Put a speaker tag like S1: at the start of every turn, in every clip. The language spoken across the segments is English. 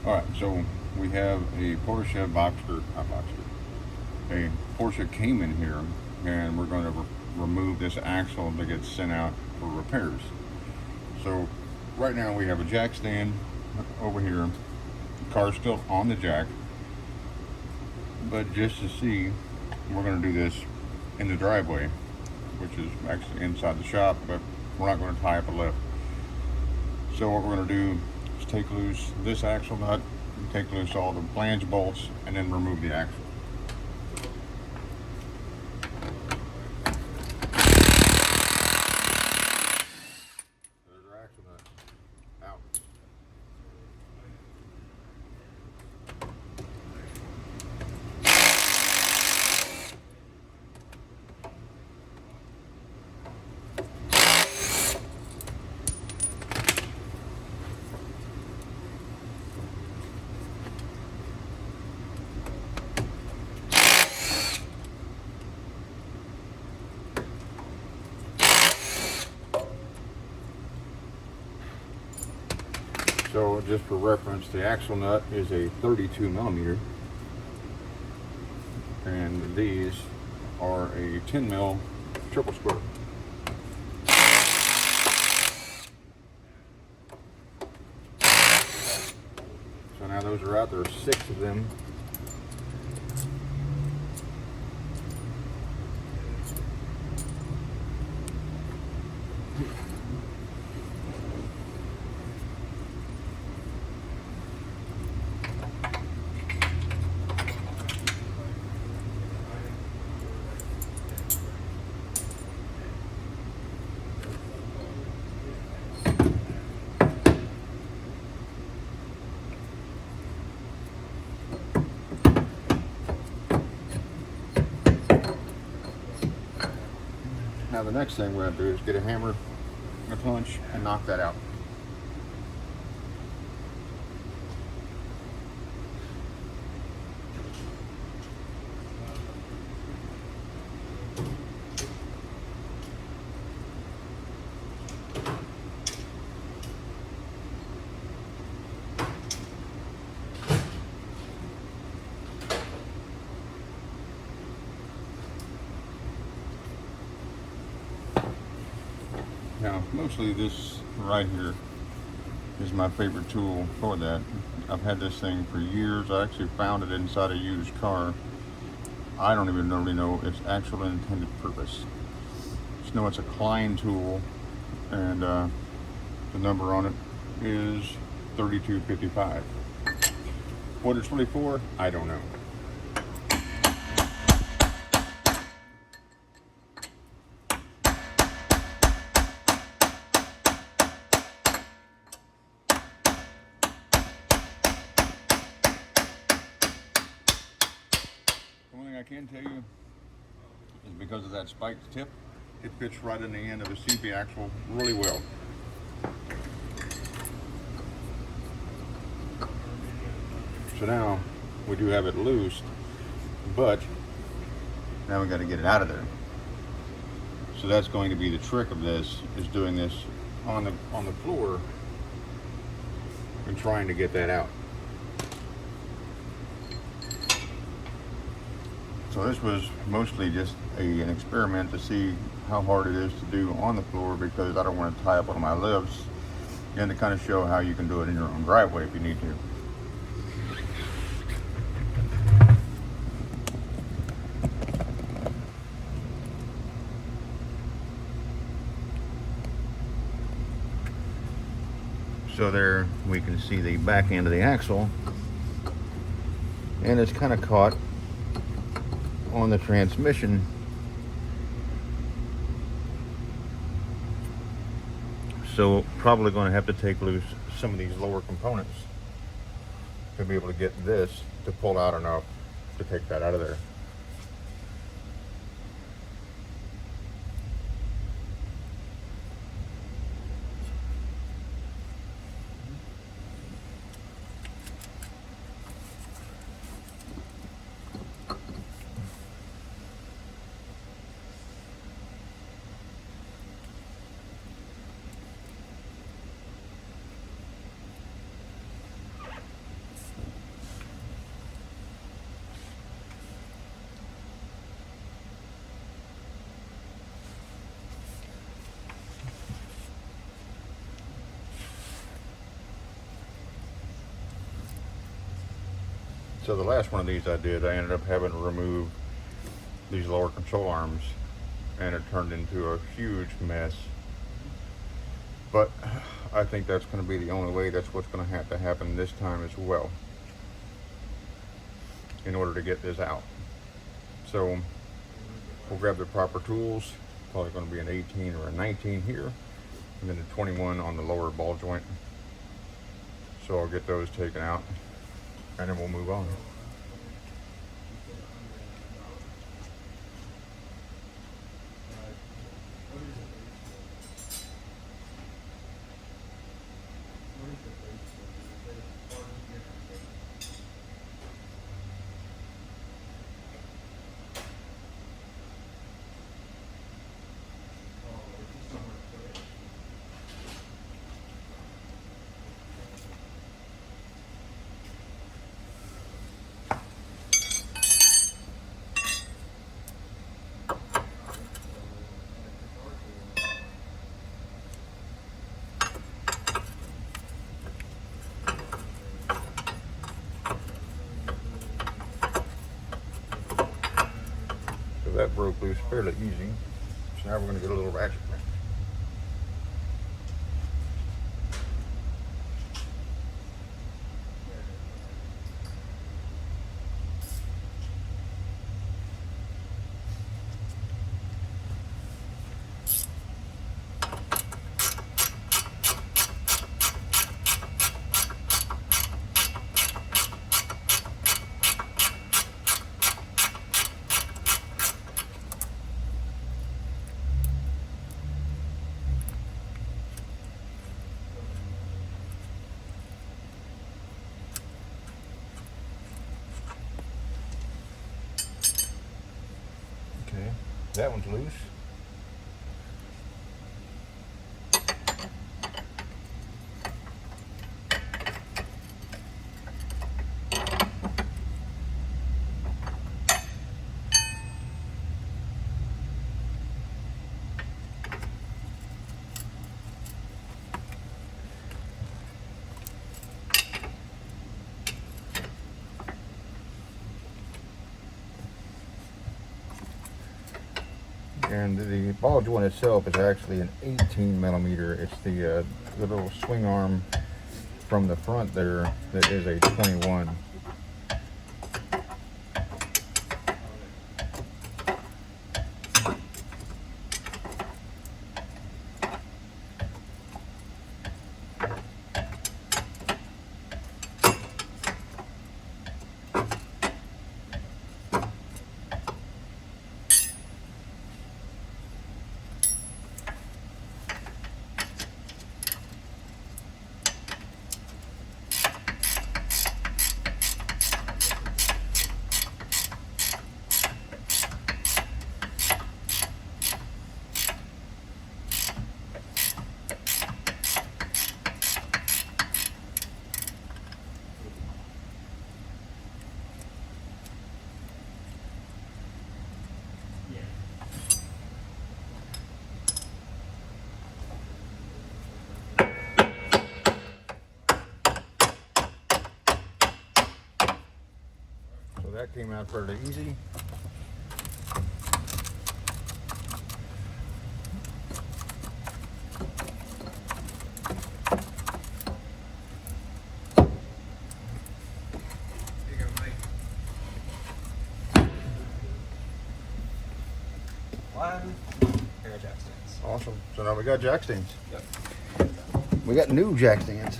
S1: Alright, so we have a Porsche Boxster, not Boxster, a Porsche Cayman here, and we're going to remove this axle that gets sent out for repairs. So right now we have a jack stand over here. The car's still on the jack, but just to see, we're going to do this in the driveway, which is actually inside the shop, but we're not going to tie up a lift. So what we're going to do is take loose this axle nut, take loose all the flange bolts, and then remove the axle. There's our axle nut out. So just for reference, the axle nut is a 32 millimeter, and these are a 10 mil triple square. So now those are out. There are 6 of them. Now the next thing we're going to do is get a hammer, a punch, and knock that out. Now, mostly this right here is my favorite tool for that. I've had this thing for years. I actually found it inside a used car. I don't even really know its actual intended purpose. Just know it's a Klein tool, and the number on it is 3255. What it's really for, I don't know. I can tell you is because of that spiked tip, it fits right in the end of the CB axle really well. So now we do have it loose, but now we got to get it out of there. So that's going to be the trick of this, is doing this on the floor and trying to get that out. So this was mostly just an experiment to see how hard it is to do on the floor, because I don't want to tie up one of my lifts, and to kind of show how you can do it in your own driveway if you need to. So there we can see the back end of the axle, and it's kind of caught on the transmission. So probably going to have to take loose some of these lower components to be able to get this to pull out enough to take that out of there. So the last one of these I did, I ended up having to remove these lower control arms, and it turned into a huge mess. But I think that's going to be the only way. That's what's going to have to happen this time as well in order to get this out. So we'll grab the proper tools. Probably going to be an 18 or a 19 here, and then a 21 on the lower ball joint. So I'll get those taken out, and then we'll move on. That broke loose fairly easy. So now we're going to get a little ratchet. Okay, that one's loose. And the ball joint itself is actually an 18 millimeter. It's the little swing arm from the front there that is a 21. That came out fairly easy.
S2: One pair of jack stands.
S1: Awesome. So now we got jack stands.
S2: Yep.
S1: We got new jack stands.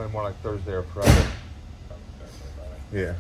S1: Probably more like Thursday or Friday. Yeah.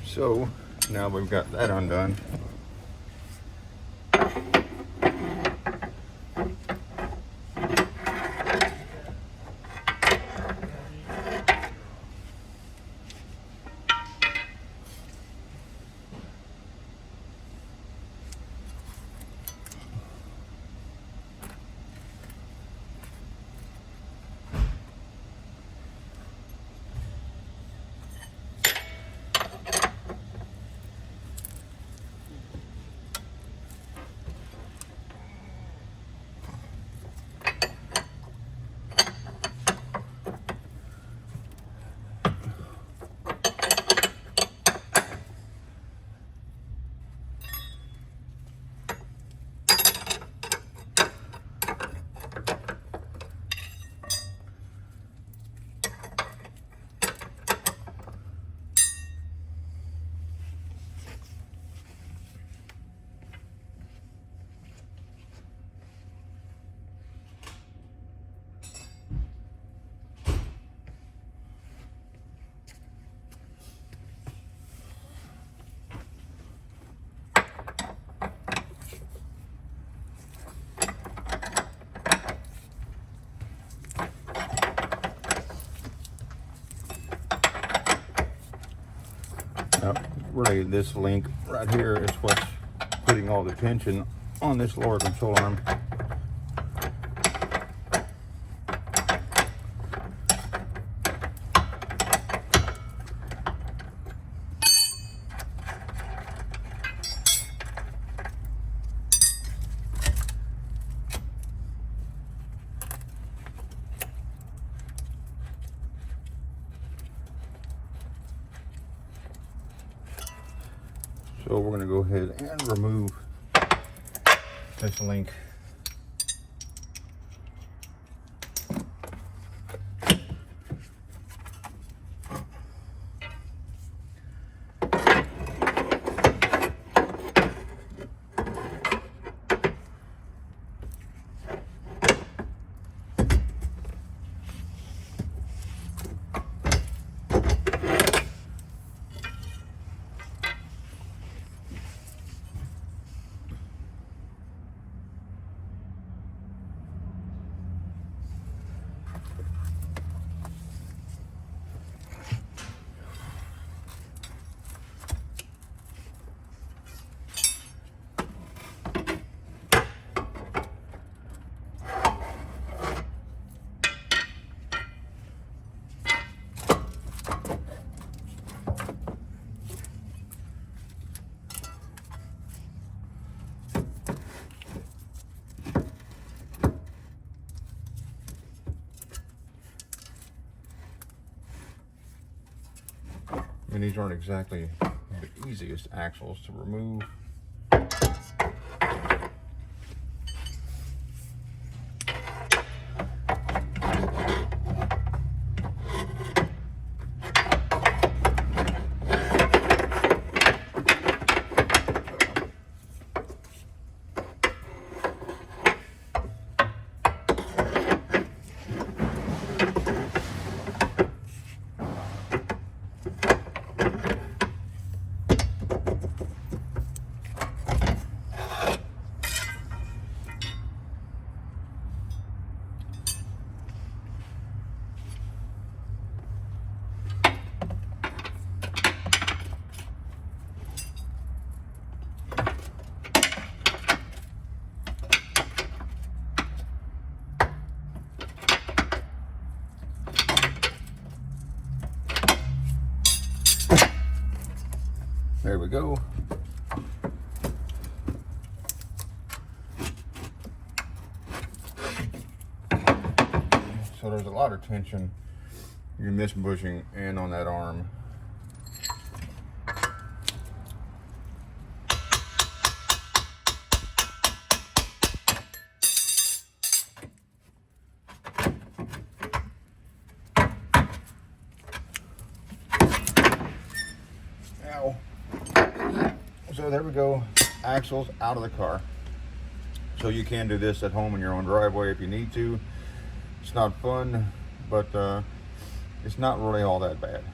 S1: So now we've got that undone. Really, this link right here is what's putting all the tension on this lower control arm. So we're going to go ahead and remove this link. And these aren't exactly the easiest axles to remove. There we go. So there's a lot of tension in this bushing and on that arm. Ow. So there we go, axles out of the car. So you can do this at home in your own driveway if you need to. It's not fun, but it's not really all that bad.